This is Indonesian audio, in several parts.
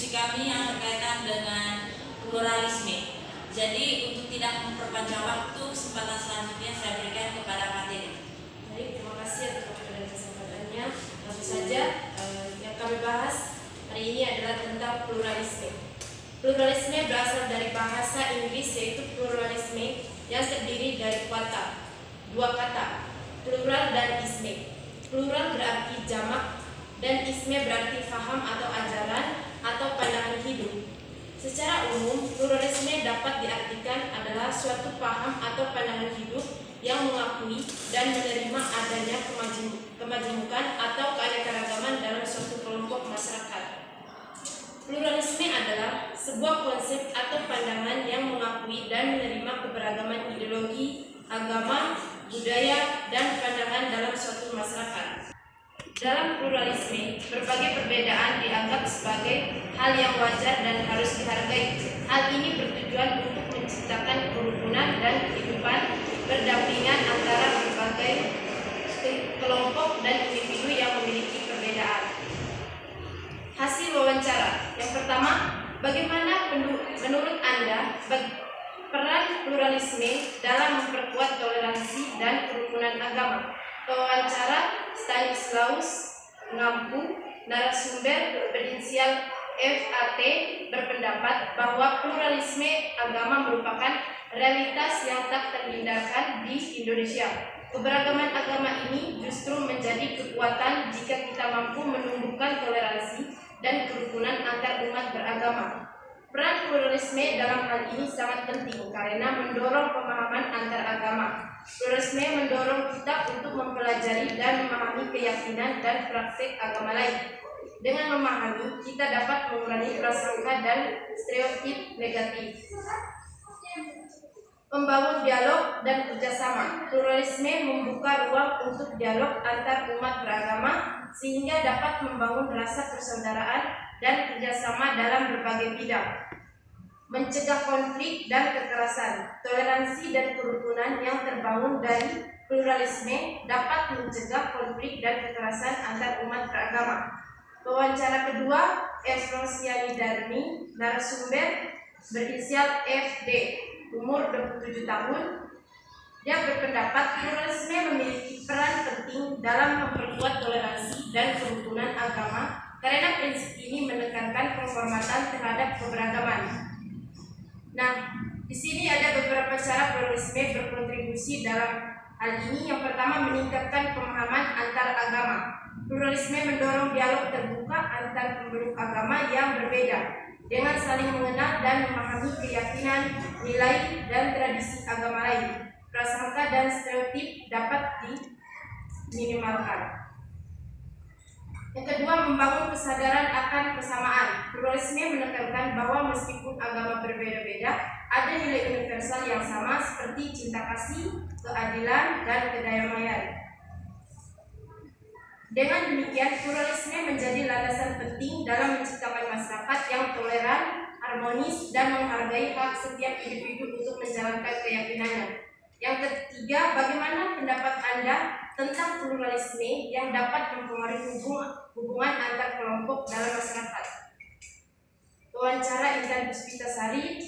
diskusi kami yang berkaitan dengan pluralisme. Jadi untuk tidak memperpanjang waktu, kesempatan selanjutnya saya berikan kepada materi. Baik, terima kasih atas waktu dan kesempatannya. Langsung saja, yang kami bahas hari ini adalah tentang pluralisme. Pluralisme berasal dari bahasa Inggris, yaitu pluralisme, yang terdiri dari dua kata, plural dan isme. Plural berarti jamak dan isme berarti faham atau ajaran atau pandangan hidup. Secara umum, pluralisme dapat diartikan adalah suatu paham atau pandangan hidup yang mengakui dan menerima adanya kemajemukan atau keanekaragaman dalam suatu kelompok masyarakat. Pluralisme adalah sebuah konsep atau pandangan yang mengakui dan menerima keberagaman ideologi, agama, budaya, dan pandangan dalam suatu masyarakat. Dalam pluralisme, berbagai perbedaan dianggap sebagai hal yang wajar dan harus dihargai. Hal ini bertujuan untuk menciptakan kerukunan dan kehidupan berdampingan antara berbagai kelompok dan individu yang memiliki perbedaan. Hasil wawancara. Yang pertama, bagaimana menurut Anda peran pluralisme dalam memperkuat toleransi dan kerukunan agama? Pewawancara Stanislaus Ngampu, narasumber berinisial FAT, berpendapat bahwa pluralisme agama merupakan realitas yang tak terhindarkan di Indonesia. Keberagaman agama ini justru menjadi kekuatan jika kita mampu menumbuhkan toleransi dan kerukunan antar umat beragama. Peran pluralisme dalam hal ini sangat penting karena mendorong pemahaman antar agama. Pluralisme mendorong kita untuk mempelajari dan memahami keyakinan dan praktik agama lain. Dengan memahami, kita dapat mengurangi prasangka dan stereotip negatif. Membangun dialog dan kerjasama. Pluralisme membuka ruang untuk dialog antar umat beragama sehingga dapat membangun rasa persaudaraan dan kerjasama dalam berbagai bidang. Mencegah konflik dan kekerasan. Toleransi dan kerukunan yang terbangun dari pluralisme dapat mencegah konflik dan kekerasan antar umat beragama. Wawancara kedua, Efrosiani Darmi, narasumber berinisial FD, umur 27 tahun. Dia berpendapat pluralisme memiliki peran penting dalam memperkuat toleransi dan kerukunan agama karena prinsip ini menekankan penghormatan terhadap keberagaman. Nah, di sini ada beberapa cara pluralisme berkontribusi dalam hal ini. Yang pertama, meningkatkan pemahaman antar agama. Pluralisme mendorong dialog terbuka antar pemeluk agama yang berbeda dengan saling mengenal dan memahami keyakinan, nilai, dan tradisi agama lain. Prasangka dan stereotip dapat diminimalkan. Yang kedua, membangun kesadaran akan kesamaan. Pluralisme menekankan bahwa meskipun agama berbeda-beda, ada nilai universal yang sama seperti cinta kasih, keadilan, dan kedamaian. Dengan demikian, pluralisme menjadi landasan penting dalam menciptakan masyarakat yang toleran, harmonis, dan menghargai hak setiap individu untuk menjalankan keyakinannya. Yang ketiga, bagaimana pendapat Anda tentang pluralisme yang dapat mempengaruhi hubungan antar kelompok dalam masyarakat? Wawancara Intan Puspitasari,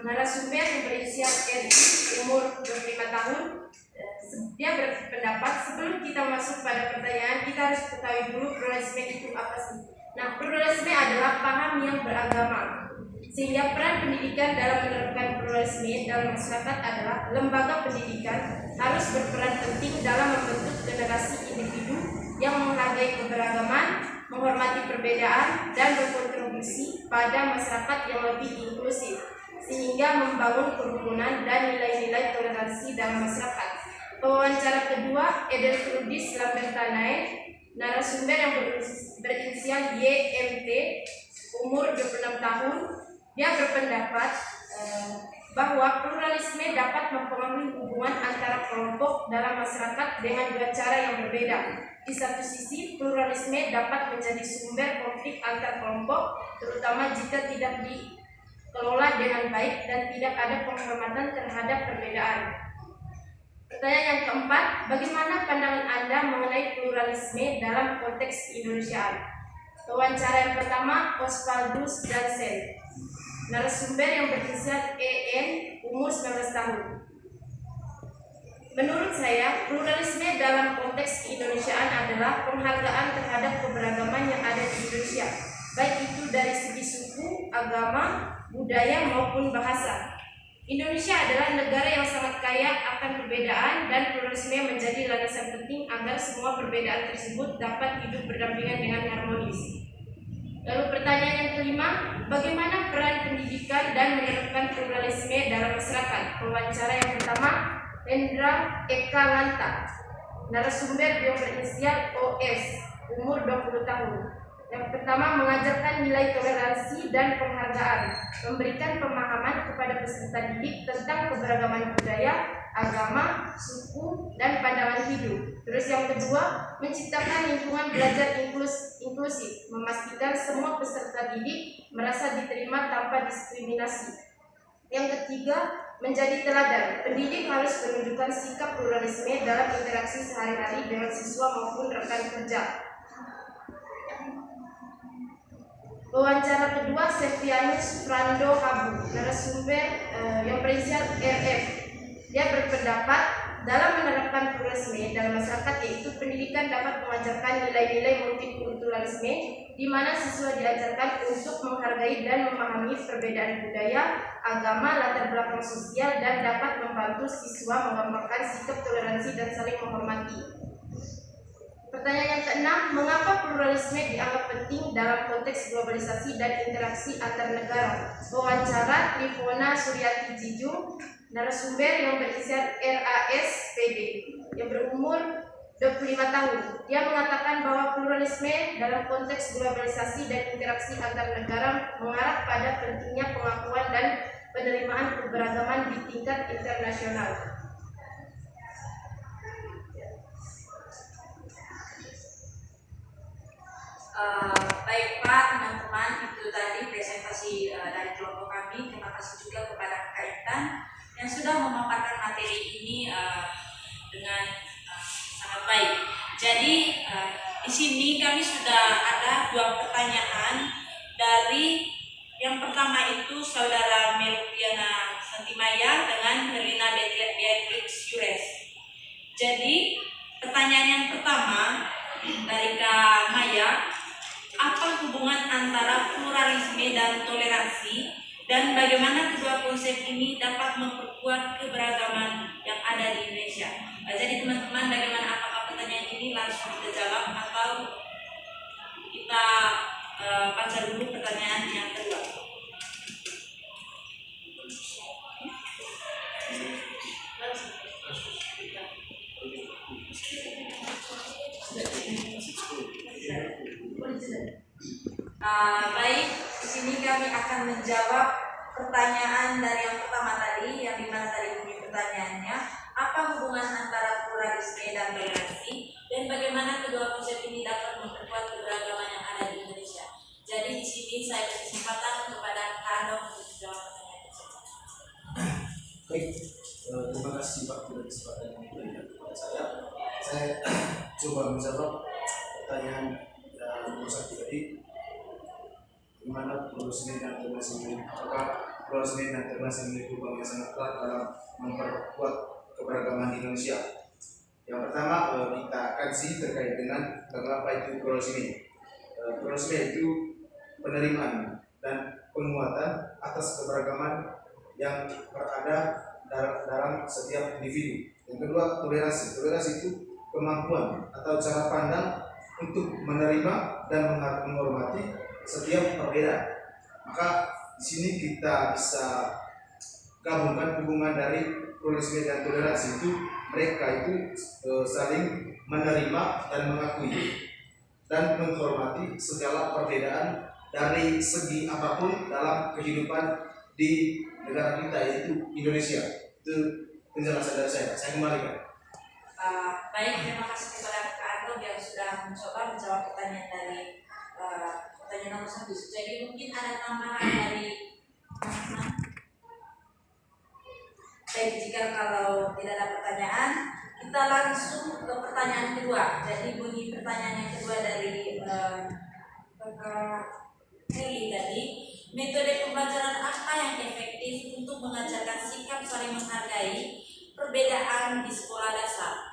narasumber yang berinisial RI, umur 25 tahun. Dia berpendapat sebelum kita masuk pada pertanyaan, kita harus ketahui dulu pluralisme itu apa sih. Nah, pluralisme adalah paham yang beragama. Sehingga peran pendidikan dalam menerapkan pluralisme dalam masyarakat adalah lembaga pendidikan harus berperan penting dalam membentuk generasi individu yang menghargai keberagaman, menghormati perbedaan, dan berkontribusi pada masyarakat yang lebih inklusif, sehingga membangun kerukunan dan nilai-nilai toleransi dalam masyarakat. Wawancara kedua, Edeltrudis Lambertanae, narasumber yang berinisial YMT, umur 26 tahun. Dia berpendapat bahwa pluralisme dapat mempengaruhi hubungan antara kelompok dalam masyarakat dengan dua cara yang berbeda. Di satu sisi, pluralisme dapat menjadi sumber konflik antar kelompok, terutama jika tidak dikelola dengan baik dan tidak ada penghormatan terhadap perbedaan. Pertanyaan yang keempat, bagaimana pandangan Anda mengenai pluralisme dalam konteks Indonesiaan? Wawancara yang pertama, Osvaldus Jansen. Narasumber yang berinisial EN, umur 19 tahun. Menurut saya, pluralisme dalam konteks keindonesiaan adalah penghargaan terhadap keberagaman yang ada di Indonesia, baik itu dari segi suku, agama, budaya maupun bahasa. Indonesia adalah negara yang sangat kaya akan perbedaan dan pluralisme menjadi landasan penting agar semua perbedaan tersebut dapat hidup berdampingan dengan harmonis. Lalu pertanyaan yang kelima, bagaimana peran pendidikan dan menerapkan pluralisme dalam masyarakat? Wawancara yang pertama, Hendra Eka Lanta. Narasumber yang berinisial OS, umur 20 tahun. Yang pertama, mengajarkan nilai toleransi dan penghargaan, memberikan pemahaman kepada peserta didik tentang keberagaman budaya, agama, suku, dan pandangan hidup. Terus yang kedua, menciptakan lingkungan belajar inklusif, memastikan semua peserta didik merasa diterima tanpa diskriminasi. Yang ketiga, menjadi teladan. Pendidik harus menunjukkan sikap pluralisme dalam interaksi sehari-hari dengan siswa maupun rekan kerja. Wawancara kedua, Septianus Frando Habu. Narasumber yang berinisial RF. Dia berpendapat dalam menerapkan pluralisme dalam masyarakat, yaitu pendidikan dapat mengajarkan nilai-nilai multikulturalisme di mana siswa diajarkan untuk menghargai dan memahami perbedaan budaya, agama, latar belakang sosial, dan dapat membantu siswa mengembangkan sikap toleransi dan saling menghormati. Pertanyaan yang keenam, mengapa pluralisme dianggap penting dalam konteks globalisasi dan interaksi antar negara? Wawancara Trifona Suryati Jijung. Narasumber yang berinisial RAS PD yang berumur 25 tahun. Dia mengatakan bahwa pluralisme dalam konteks globalisasi dan interaksi antar negara mengarah pada pentingnya pengakuan dan penerimaan keberagaman di tingkat internasional. Baik Pak, teman-teman, itu tadi presentasi dari kelompok kami. Terima kasih juga kepada Kak Intan yang sudah memaparkan materi ini dengan sangat baik. Jadi di sini kami sudah ada 2 pertanyaan dari yang pertama itu saudara Melviana Santimaya dengan Herlina Beatrix Yures. Jadi pertanyaan yang pertama dari Kak Maya, apa hubungan antara pluralisme dan toleransi, dan bagaimana kedua konsep ini dapat memperkuat keberagaman yang ada di Indonesia? Jadi teman-teman, bagaimana, apakah pertanyaan ini langsung kita jawab atau kita baca dulu pertanyaan yang kedua? Baik, di sini kami akan menjawab pertanyaan dari yang pertama tadi, yang dimana tadi bunyi pertanyaannya, apa hubungan antara pluralisme dan toleransi, dan bagaimana kedua konsep ini dapat memperkuat keberagaman yang ada di Indonesia. Jadi di sini saya beri kesempatan kepada Kak Anok untuk menjawab pertanyaan tersebut. Baik, terima kasih Pak untuk kesempatan yang diberikan kepada saya. Saya coba menjawab pertanyaan nomor 1 tadi. Bagaimana pluralisme dan toleransi ini? Apakah pluralisme dan toleransi memiliki hubungan yang sangat erat dalam memperkuat keberagaman di Indonesia? Yang pertama, kita kaji terkait dengan apa itu pluralisme. Pluralisme itu penerimaan dan penguatan atas keberagaman yang berada dalam setiap individu. Yang kedua, toleransi. Toleransi itu kemampuan atau cara pandang untuk menerima dan menghormati setiap perbedaan. Maka di sini kita bisa gabungkan hubungan dari pluralisme dan toleransi itu, mereka itu saling menerima dan mengakui dan menghormati segala perbedaan dari segi apapun dalam kehidupan di negara kita, yaitu Indonesia. Itu penjelasan dari saya. Saya kembalikan. Baik, terima kasih kepada Kak Anok yang sudah mencoba menjawab pertanyaan dari pertanyaan nomor 1. Jadi mungkin ada tambahan dari teman-teman. Baik, jika kalau tidak ada pertanyaan, kita langsung ke pertanyaan kedua. Jadi bunyi pertanyaan yang kedua dari Kakak Heli tadi, metode pembelajaran apa yang efektif untuk mengajarkan sikap saling menghargai perbedaan di sekolah dasar?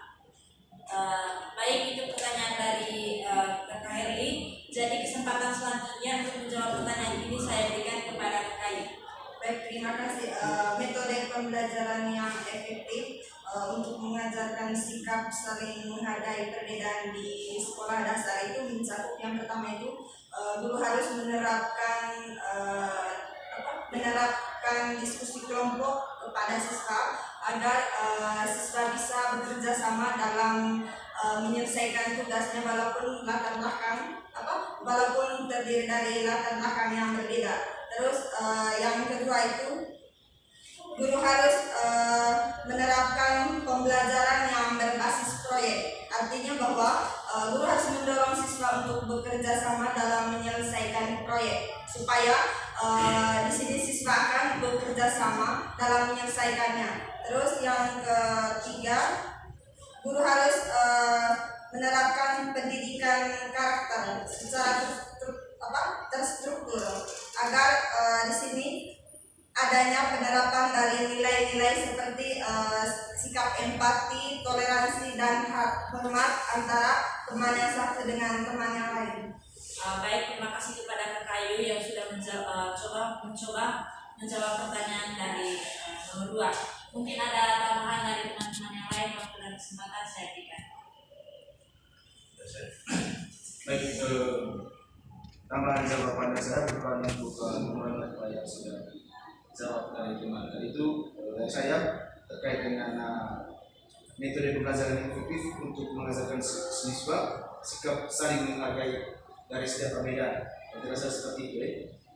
Baik, itu pertanyaan dari Kakak Herli. Jadi kesempatan selanjutnya untuk menjawab pertanyaan ini saya berikan kepada Kakak Ayu. Baik, terima kasih. Metode pembelajaran yang efektif untuk mengajarkan sikap saling menghargai perbedaan di sekolah dasar itu mencakup yang pertama itu guru harus menerapkan diskusi kelompok kepada siswa agar siswa bisa bekerja sama dalam menyelesaikan tugasnya walaupun terdiri dari latar belakang yang berbeda. Terus yang kedua itu guru harus menerapkan pembelajaran yang berbasis proyek. Artinya bahwa guru harus mendorong siswa untuk bekerja sama dalam menyelesaikan proyek supaya di sini siswa akan bekerja sama dalam menyelesaikannya. Terus yang ketiga, guru harus menerapkan pendidikan karakter secara terstruktur agar di sini adanya penerapan dari nilai-nilai seperti sikap empati, toleransi, dan hormat antara teman yang satu dengan teman yang lain. Baik, terima kasih kepada Kakak Ayu yang sudah mencoba menjawab pertanyaan dari nomor 2. Mungkin ada tambahan dari teman-teman yang lain, waktu dan kesempatan saya berikan. Baik, tambahan jawaban saya bukan untuk mengulangi apa yang sudah dijawab dari teman tadi itu dari saya terkait dengan metode pembelajaran yang efektif untuk mengajarkan siswa sikap saling menghargai dari setiap perbedaan. Saya rasa seperti itu.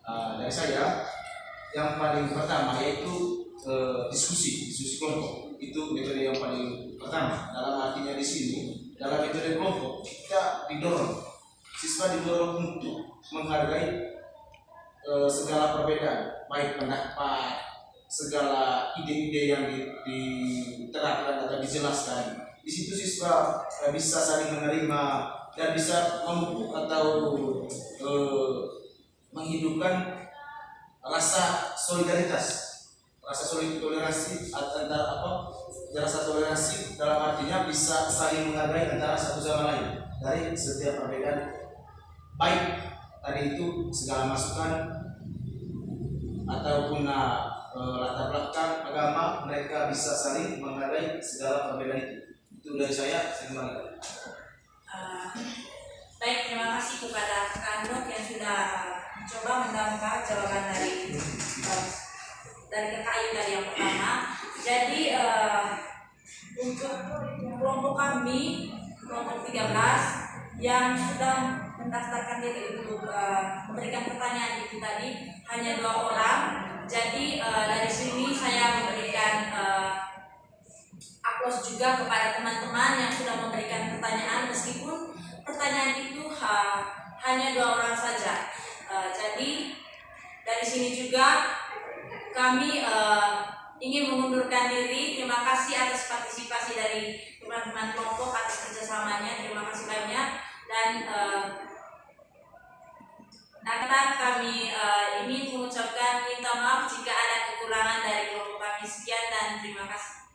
Dari saya yang paling pertama yaitu diskusi kelompok, itu metode yang paling pertama. Dalam artinya di sini dalam metode kelompok kita siswa didorong untuk menghargai segala perbedaan, baik pendapat, segala ide-ide yang diterapkan atau dijelaskan. Di situ siswa bisa saling menerima dan bisa memupuk atau menghidupkan rasa solidaritas, toleransi rasa toleransi dalam artinya bisa saling menghargai antara satu sama lain dari setiap perbedaan, baik tadi itu segala masukan ataupun latar belakang agama, mereka bisa saling menghargai segala perbedaan itu. Itu dari saya kembali. Baik, terima kasih kepada Kak Andok yang sudah mencoba menambah jawaban dari Kakak Ayu tadi yang pertama. Jadi untuk kelompok kami, kelompok 13 yang sudah mendaftarkan diri untuk memberikan pertanyaan itu tadi hanya 2 orang. Jadi dari sini saya memberikan aplaus juga kepada teman-teman yang sudah memberikan pertanyaan meskipun pertanyaan itu hanya 2 orang saja. Jadi dari sini juga kami ingin mengundurkan diri. Terima kasih atas partisipasi dari teman-teman kelompok atas kerjasamanya. Terima kasih banyak dan kami ini mengucapkan minta maaf jika ada kekurangan dari kelompok kami. Sekian dan terima kasih.